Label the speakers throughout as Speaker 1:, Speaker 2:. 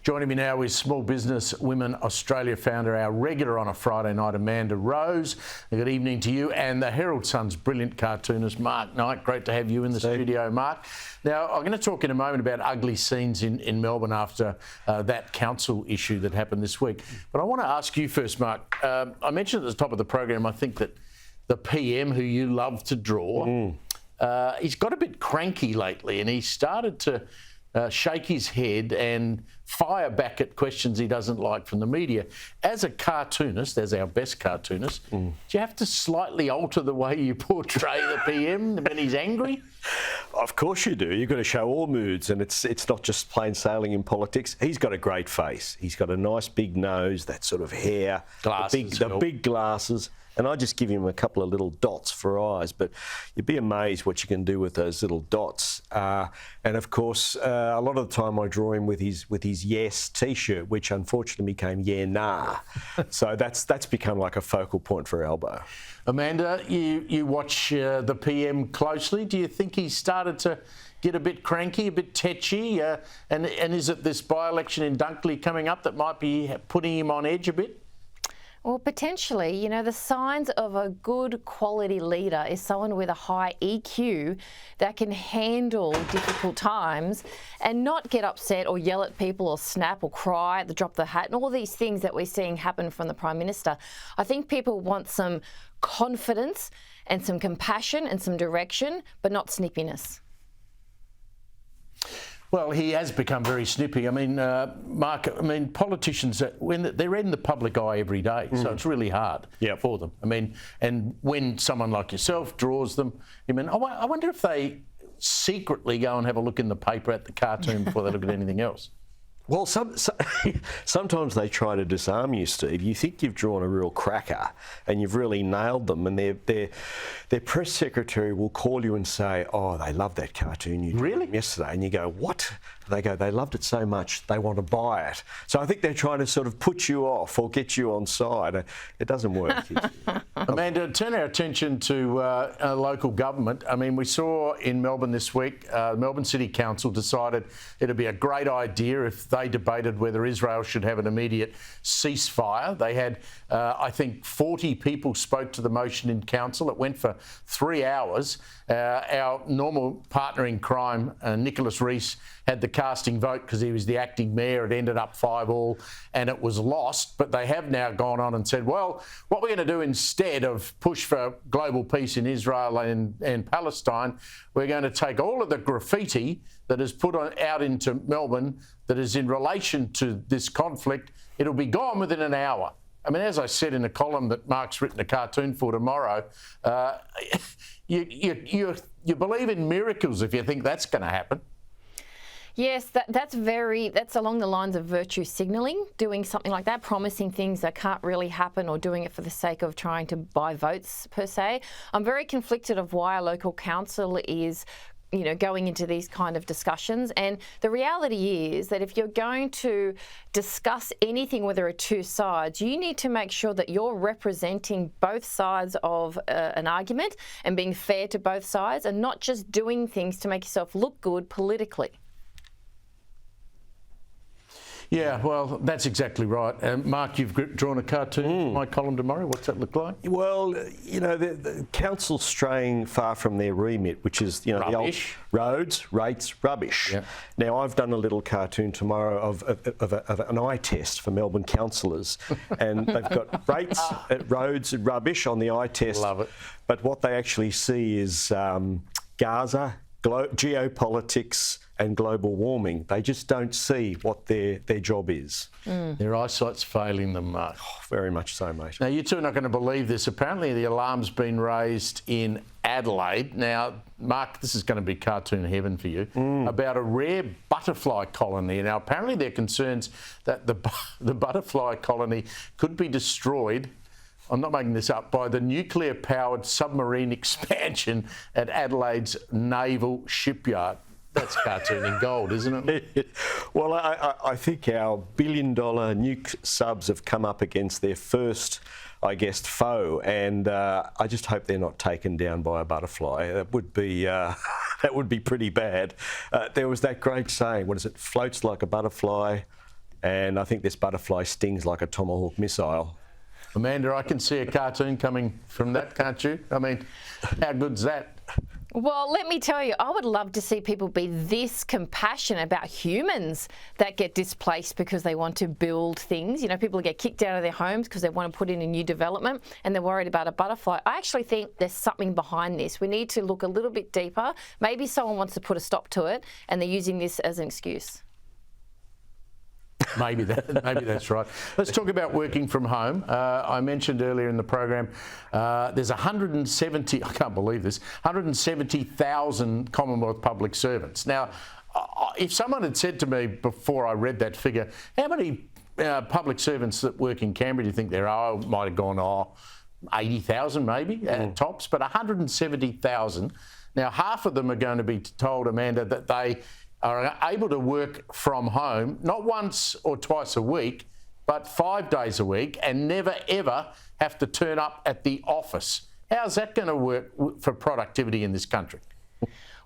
Speaker 1: Joining me now is Small Business Women Australia founder, our regular on a Friday night, Amanda Rose. Good evening to you, and the Herald Sun's brilliant cartoonist, Mark Knight. Great to have you in the studio, Mark. Now, I'm going to talk in a moment about ugly scenes in Melbourne after that council issue that happened this week. But I want to ask you first, Mark. I mentioned at the top of the program, I think that the PM, who you love to draw, he's got a bit cranky lately, and he started to shake his head and fire back at questions he doesn't like from the media. As a cartoonist, as our best cartoonist, do you have to slightly alter the way you portray the PM when he's angry?
Speaker 2: Of course you do. You've got to show all moods, and it's not just plain sailing in politics. He's got a great face. He's got a nice big nose, that sort of hair, the big glasses. And I just give him a couple of little dots for eyes, but you'd be amazed what you can do with those little dots. And of course, a lot of the time I draw him with his yes T-shirt, which unfortunately became yeah nah. So that's become like a focal point for Albo.
Speaker 1: Amanda, you watch the PM closely. Do you think he's started to get a bit cranky, a bit tetchy? And is it this by-election in Dunkley coming up that might be putting him on edge a bit?
Speaker 3: Well, potentially. You know, the signs of a good quality leader is someone with a high EQ that can handle difficult times and not get upset or yell at people or snap or cry at the drop of the hat and all these things that we're seeing happen from the Prime Minister. I think people want some confidence and some compassion and some direction, but not snippiness.
Speaker 1: Well, he has become very snippy. I mean, Mark, politicians, when they're in the public eye every day, so it's really hard for them. I mean, and when someone like yourself draws them, I wonder if they secretly go and have a look in the paper at the cartoon before they look at anything else.
Speaker 2: Well, sometimes they try to disarm you, Steve. You think you've drawn a real cracker and you've really nailed them, and their press secretary will call you and say, "Oh, they love that cartoon you drew yesterday," and you go, "What?" They go, "They loved it so much they want to buy it." So I think they're trying to sort of put you off or get you on side. It doesn't work.
Speaker 1: Amanda, turn our attention to local government. I mean, we saw in Melbourne this week, Melbourne City Council decided it'd be a great idea if they debated whether Israel should have an immediate ceasefire. They had, I think, 40 people spoke to the motion in council. It went for 3 hours. Our normal partner in crime, Nicholas Rees, had the casting vote because he was the acting mayor. It ended up 5-5 and it was lost. But they have now gone on and said, well, what we're going to do instead of push for global peace in Israel and Palestine, we're going to take all of the graffiti that is put out into Melbourne that is in relation to this conflict. It'll be gone within an hour. I mean, as I said in a column that Mark's written a cartoon for tomorrow, you believe in miracles if you think that's going to happen.
Speaker 3: Yes, that's along the lines of virtue signalling, doing something like that, promising things that can't really happen or doing it for the sake of trying to buy votes per se. I'm very conflicted of why a local council is going into these kind of discussions. And the reality is that if you're going to discuss anything where there are two sides, you need to make sure that you're representing both sides of an argument and being fair to both sides and not just doing things to make yourself look good politically.
Speaker 1: Yeah, well, that's exactly right. Mark, you've drawn a cartoon for my column tomorrow. What's that look like?
Speaker 2: Well, the council's straying far from their remit, which is, the old roads, rates, rubbish. Yep. Now, I've done a little cartoon tomorrow of an eye test for Melbourne councillors, and they've got rates, roads, and rubbish on the eye test.
Speaker 1: Love it.
Speaker 2: But what they actually see is Gaza, geopolitics, and global warming. They just don't see what their job is.
Speaker 1: Their eyesight's failing them, Mark.
Speaker 2: Oh, very much so, mate.
Speaker 1: Now, you two are not going to believe this. Apparently, the alarm's been raised in Adelaide. Now, Mark, this is going to be cartoon heaven for you, about a rare butterfly colony. Now, apparently there are concerns that the butterfly colony could be destroyed, I'm not making this up, by the nuclear-powered submarine expansion at Adelaide's naval shipyard. That's cartooning gold, isn't it?
Speaker 2: Well, I think our billion-dollar nuke subs have come up against their first, I guess, foe, and I just hope they're not taken down by a butterfly. That would be pretty bad. There was that great saying, what is it? Floats like a butterfly, And I think this butterfly stings like a tomahawk missile.
Speaker 1: Amanda, I can see a cartoon coming from that, can't you? I mean, how good's that?
Speaker 3: Well, let me tell you, I would love to see people be this compassionate about humans that get displaced because they want to build things. You know, people get kicked out of their homes because they want to put in a new development and they're worried about a butterfly. I actually think there's something behind this. We need to look a little bit deeper. Maybe someone wants to put a stop to it and they're using this as an excuse.
Speaker 1: Maybe that's right. Let's talk about working from home. I mentioned earlier in the program, there's 170, I can't believe this, 170,000 Commonwealth public servants. Now, if someone had said to me before I read that figure, how many public servants that work in Canberra do you think there are? I might have gone, 80,000 maybe at tops, but 170,000. Now, half of them are going to be told, Amanda, that they are able to work from home, not once or twice a week, but 5 days a week, and never ever have to turn up at the office. How's that going to work for productivity in this country?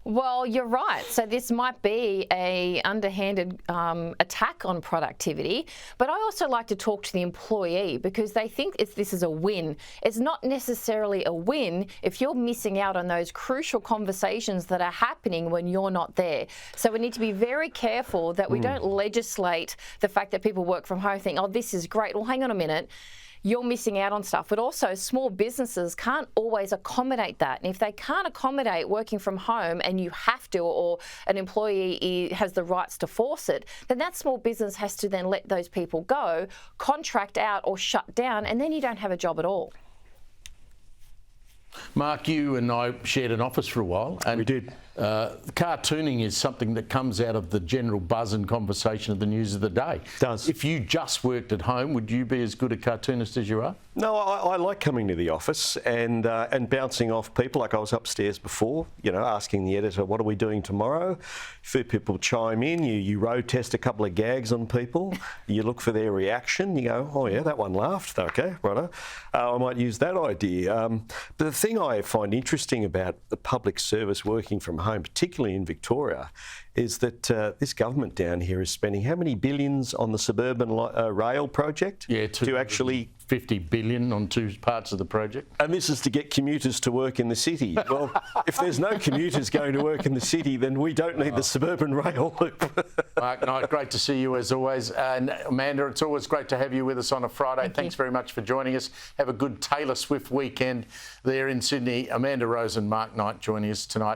Speaker 3: Well, you're right. So this might be a underhanded attack on productivity, but I also like to talk to the employee because they think this is a win. It's not necessarily a win if you're missing out on those crucial conversations that are happening when you're not there. So we need to be very careful that we don't legislate the fact that people work from home, think, oh, this is great. Well, hang on a minute. You're missing out on stuff. But also small businesses can't always accommodate that. And if they can't accommodate working from home and you have to, or an employee has the rights to force it, then that small business has to then let those people go, contract out or shut down, and then you don't have a job at all.
Speaker 1: Mark, you and I shared an office for a while. And
Speaker 2: we did.
Speaker 1: Cartooning is something that comes out of the general buzz and conversation of the news of the day.
Speaker 2: It does.
Speaker 1: If you just worked at home, would you be as good a cartoonist as you are?
Speaker 2: No, I like coming to the office and bouncing off people. Like I was upstairs before, you know, asking the editor, what are we doing tomorrow? A few people chime in, you road test a couple of gags on people, you look for their reaction, you go, oh yeah, that one laughed, okay, righto. I might use that idea. But the thing I find interesting about the public service working from home, particularly in Victoria, is that this government down here is spending how many billions on the suburban rail project?
Speaker 1: Yeah,
Speaker 2: to actually
Speaker 1: 50 billion on two parts of the project.
Speaker 2: And this is to get commuters to work in the city. Well, if there's no commuters going to work in the city, then we don't need the suburban rail loop.
Speaker 1: Mark Knight, great to see you as always. And Amanda, it's always great to have you with us on a Friday. Thanks very much for joining us. Have a good Taylor Swift weekend there in Sydney. Amanda Rose and Mark Knight joining us tonight.